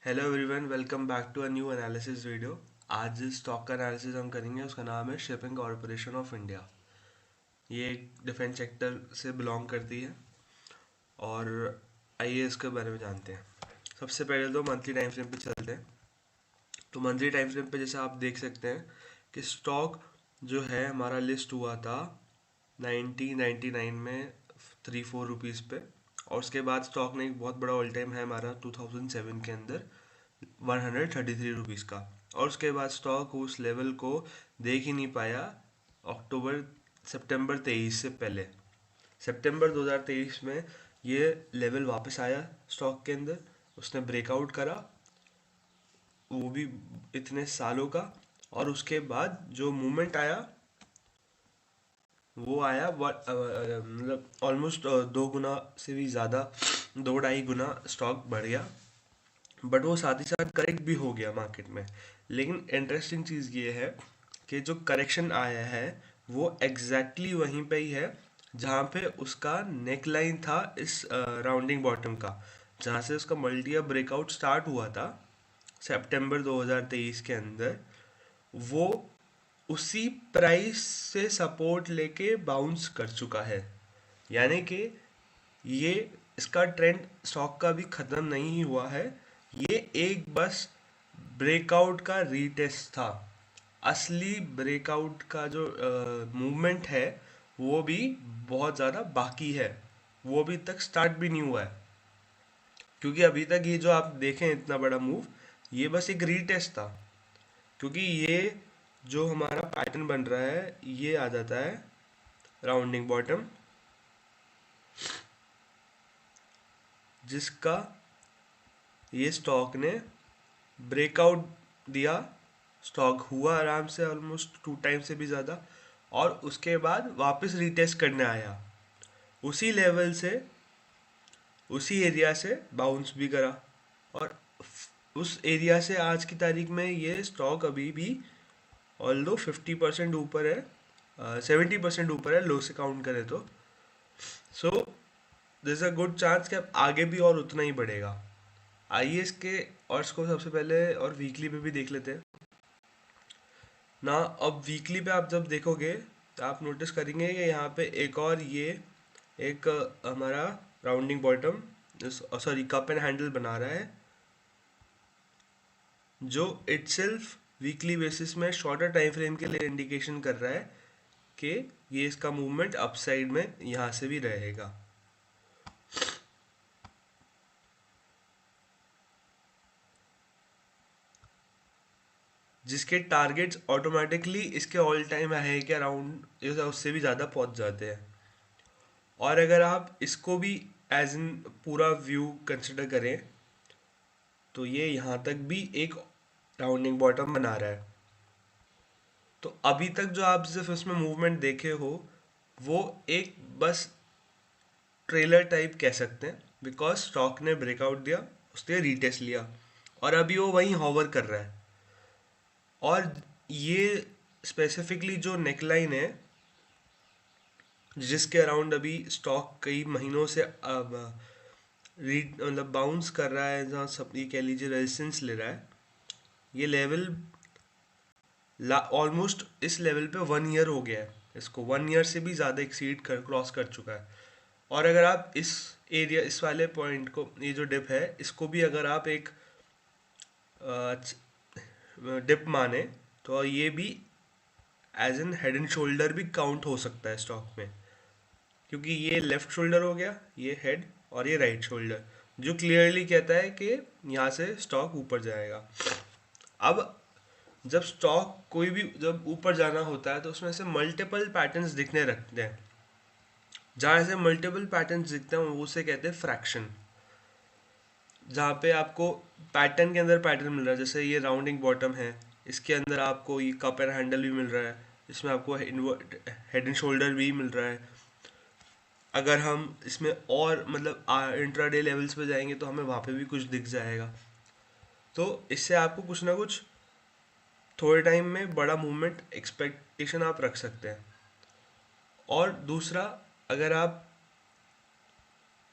Hello everyone, welcome back to a new analysis video. आज जिस stock का analysis हम करेंगे उसका नाम है शिपिंग कॉरपोरेशन ऑफ इंडिया। ये एक डिफेंस सेक्टर से बिलोंग करती है और आइए इसके बारे में जानते हैं। सबसे पहले तो मंथली टाइम फ्रेम पे चलते हैं। तो मंथली टाइम फ्रेम पे जैसे आप देख सकते हैं कि स्टॉक जो है हमारा लिस्ट हुआ था 1999 में 3-4 रुपीज़ पे। और उसके बाद स्टॉक ने एक बहुत बड़ा ऑल टाइम है हमारा 2007 के अंदर 133 रुपीज़ का। और उसके बाद स्टॉक उस लेवल को देख ही नहीं पाया अक्टूबर सितंबर 23 से पहले। सितंबर 2023 में ये लेवल वापस आया स्टॉक के अंदर, उसने ब्रेकआउट करा, वो भी इतने सालों का। और उसके बाद जो मूवमेंट आया वो आया मतलब ऑलमोस्ट 2 गुना से भी ज़्यादा, 2-2.5 गुना स्टॉक बढ़ गया। बट वो साथ ही साथ करेक्ट भी हो गया मार्केट में। लेकिन इंटरेस्टिंग चीज़ ये है कि जो करेक्शन आया है वो एग्जैक्टली वहीं पे ही है जहाँ पे उसका नेक लाइन था इस राउंडिंग बॉटम का, जहाँ से उसका मल्टी ब्रेकआउट स्टार्ट हुआ था सितंबर 2023 के अंदर। वो उसी प्राइस से सपोर्ट लेके बाउंस कर चुका है। यानी कि ये इसका ट्रेंड स्टॉक का भी ख़त्म नहीं हुआ है। ये एक बस ब्रेकआउट का रीटेस्ट था। असली ब्रेकआउट का जो मूवमेंट है वो भी बहुत ज़्यादा बाकी है, वो अभी तक स्टार्ट भी नहीं हुआ है। क्योंकि अभी तक ये जो आप देखें इतना बड़ा मूव, ये बस एक रीटेस्ट था। क्योंकि ये जो हमारा पैटर्न बन रहा है ये आ जाता है राउंडिंग बॉटम, जिसका ये स्टॉक ने ब्रेकआउट दिया। स्टॉक हुआ आराम से ऑलमोस्ट 2 टाइम से भी ज़्यादा, और उसके बाद वापस रीटेस्ट करने आया उसी लेवल से, उसी एरिया से बाउंस भी करा। और उस एरिया से आज की तारीख में ये स्टॉक अभी भी ऑल्दो 50% ऊपर है, 70% ऊपर है लो से काउंट करें तो। So this a good chance कि अब आगे भी और उतना ही बढ़ेगा। आइए इसके और इसको सबसे पहले और वीकली पे भी देख लेते हैं ना। अब वीकली पे आप जब देखोगे तो आप नोटिस करेंगे कि यहाँ पे एक और ये एक हमारा rounding bottom, sorry cup and handle बना रहा है, जो इटसेल्फ वीकली बेसिस में शॉर्टर टाइम फ्रेम के लिए इंडिकेशन कर रहा है कि ये इसका मूवमेंट अपसाइड में यहाँ से भी रहेगा। जिसके टारगेट्स ऑटोमेटिकली इसके ऑल टाइम हाई के अराउंड उससे भी ज़्यादा पहुंच जाते हैं। और अगर आप इसको भी एज इन पूरा व्यू कंसिडर करें तो ये यहाँ तक भी एक राउंडिंग बॉटम बना रहा है। तो अभी तक जो आप सिर्फ इसमें मूवमेंट देखे हो वो एक बस ट्रेलर टाइप कह सकते हैं, बिकॉज स्टॉक ने ब्रेकआउट दिया, उसने रीटेस्ट लिया, और अभी वो वहीं हॉवर कर रहा है। और ये स्पेसिफिकली जो नेकलाइन है जिसके अराउंड अभी स्टॉक कई महीनों से अब रीड मतलब बाउंस कर रहा है, जहाँ सब ये कह लीजिए रेजिस्टेंस ले रहा है, ये लेवल ऑलमोस्ट इस लेवल पे 1 ईयर हो गया है, इसको 1 ईयर से भी ज़्यादा एक्सीड कर क्रॉस कर चुका है। और अगर आप इस एरिया इस वाले पॉइंट को, ये जो डिप है इसको भी अगर आप एक डिप माने तो ये भी as an head and shoulder भी काउंट हो सकता है स्टॉक में। क्योंकि ये लेफ्ट शोल्डर हो गया, ये हेड, और ये राइट शोल्डर, जो क्लियरली कहता है कि यहाँ से स्टॉक ऊपर जाएगा। अब जब स्टॉक कोई भी जब ऊपर जाना होता है तो उसमें से मल्टीपल पैटर्न्स दिखने लगते हैं। जहाँ से मल्टीपल पैटर्न्स दिखते हैं वो उसे कहते हैं फ्रैक्शन। जहाँ पे आपको पैटर्न के अंदर पैटर्न मिल रहा है, जैसे ये राउंडिंग बॉटम है, इसके अंदर आपको ये कप एंड हैंडल भी मिल रहा है, इसमें आपको हेड एंड शोल्डर भी मिल रहा है। अगर हम इसमें और मतलब इंट्राडे लेवल्स पे जाएंगे तो हमें वहाँ पे भी कुछ दिख जाएगा। तो इससे आपको कुछ ना कुछ थोड़े टाइम में बड़ा मूवमेंट एक्सपेक्टेशन आप रख सकते हैं। और दूसरा, अगर आप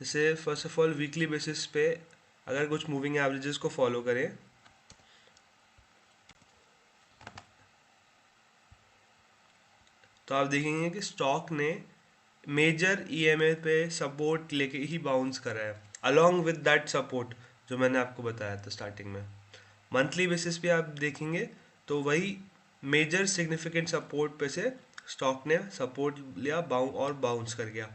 जैसे first of all weekly basis पे अगर कुछ मूविंग एवरेजेस को फॉलो करें तो आप देखेंगे कि स्टॉक ने मेजर ईएमए पे सपोर्ट लेके ही बाउंस करा है, अलोंग विद दैट सपोर्ट जो मैंने आपको बताया था स्टार्टिंग में। मंथली बेसिस पे आप देखेंगे तो वही मेजर सिग्निफिकेंट सपोर्ट पे से स्टॉक ने सपोर्ट लिया बाउंस कर गया।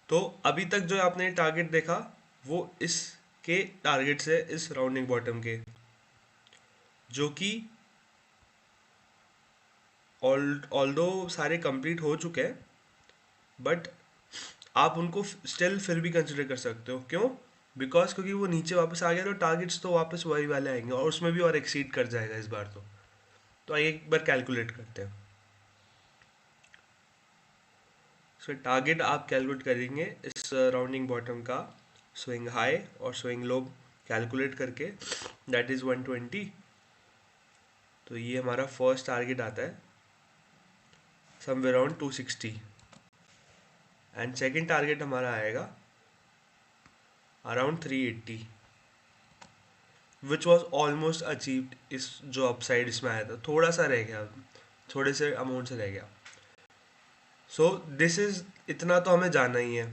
तो अभी तक जो आपने टारगेट देखा वो इसके टारगेट से इस राउंडिंग बॉटम के, जो कि ऑल्दो सारे कंप्लीट हो चुके हैं, बट आप उनको स्टिल फिर भी कंसिडर कर सकते हो। क्यों? बिकॉज क्योंकि वो नीचे वापस आ गया तो टारगेट्स तो वापस वही वाले आएंगे और उसमें भी और एक्सीड कर जाएगा इस बार। तो आइए एक बार कैलकुलेट करते हैं। सो टारगेट आप कैलकुलेट करेंगे इस राउंडिंग बॉटम का स्विंग हाई और स्विंग लो कैलकुलेट करके, दैट इज़ 120। तो ये हमारा फर्स्ट टारगेट आता है somewhere around 260 and second target हमारा आएगा around 380 which was almost achieved. इस जो अपसाइड इसमें आया था थोड़ा सा रह गया, थोड़े से अमाउंट से रह गया। सो दिस इज इतना तो हमें जानना ही है।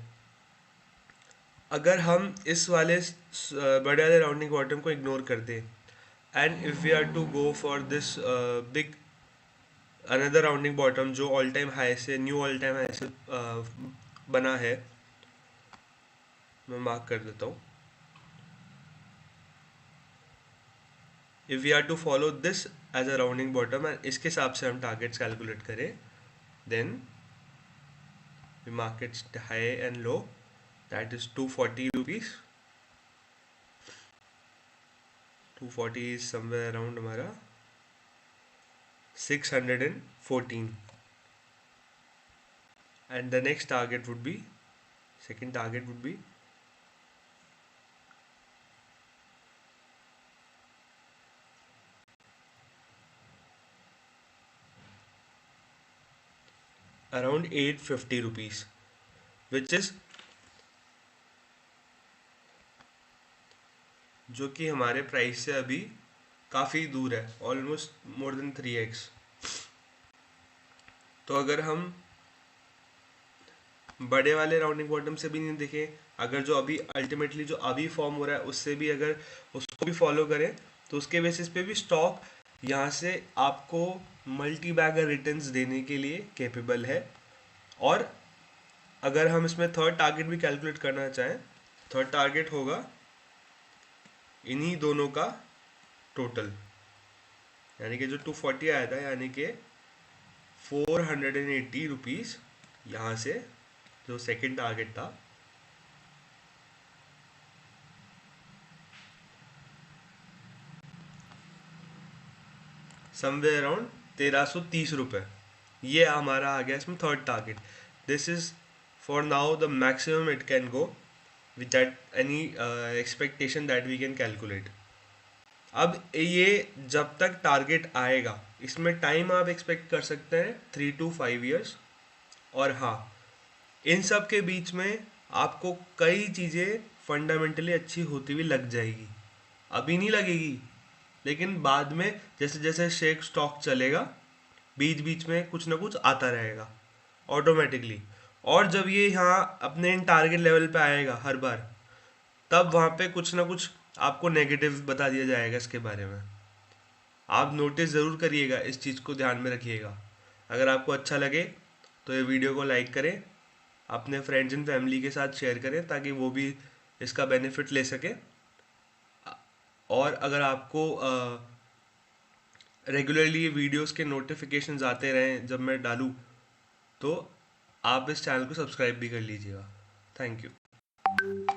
अगर हम इस वाले बड़े वाले राउंडिंग बॉटम को इग्नोर कर दें and if we are to go for this big another rounding bottom जो ऑल टाइम हाई से न्यू ऑल टाइम हाई से बना है, मैं मार्क कर देता हूँ। If we are to follow this as a rounding bottom and इसके हिसाब से हम टारगेट्स कैलकुलेट करें, then we mark its high and low, that is 240 rupees. 240 is somewhere around हमारा 614 and the next target would be, second target would be around 850 rupees, which is जो कि हमारे price से अभी काफ़ी दूर है, ऑलमोस्ट मोर देन 3x। तो अगर हम बड़े वाले राउंडिंग बॉटम से भी नहीं देखें, अगर जो अभी अल्टीमेटली जो अभी फॉर्म हो रहा है उससे भी अगर उसको भी फॉलो करें तो उसके बेसिस पे भी स्टॉक यहाँ से आपको मल्टी बैगर रिटर्न्स देने के लिए कैपेबल है। और अगर हम इसमें थर्ड टारगेट भी कैलकुलेट करना चाहें, थर्ड टारगेट होगा इन्हीं दोनों का टोटल, यानी कि जो 240 आया था, यानी कि 480 रुपीज़ यहाँ से जो सेकंड टारगेट था समवेयर अराउंड 1330 रुपये, ये हमारा आ गया इसमें third target. This is for now the maximum it can go without any expectation that we can calculate. अब ये जब तक टारगेट आएगा इसमें टाइम आप एक्सपेक्ट कर सकते हैं 3 to 5 years। और हाँ, इन सब के बीच में आपको कई चीज़ें फंडामेंटली अच्छी होती हुई लग जाएगी। अभी नहीं लगेगी, लेकिन बाद में जैसे जैसे शेक स्टॉक चलेगा बीच बीच में कुछ ना कुछ आता रहेगा ऑटोमेटिकली। और जब ये यहाँ अपने इन टारगेट लेवल पे आएगा हर बार, तब वहाँ पे कुछ ना कुछ आपको नेगेटिव बता दिया जाएगा इसके बारे में। आप नोटिस ज़रूर करिएगा, इस चीज़ को ध्यान में रखिएगा। अगर आपको अच्छा लगे तो ये वीडियो को लाइक करें, अपने फ्रेंड्स एंड फैमिली के साथ शेयर करें ताकि वो भी इसका बेनिफिट ले सके। और अगर आपको रेगुलरली ये वीडियोस के नोटिफिकेशंस आते रहें जब मैं डालूँ, तो आप इस चैनल को सब्सक्राइब भी कर लीजिएगा। Thank you.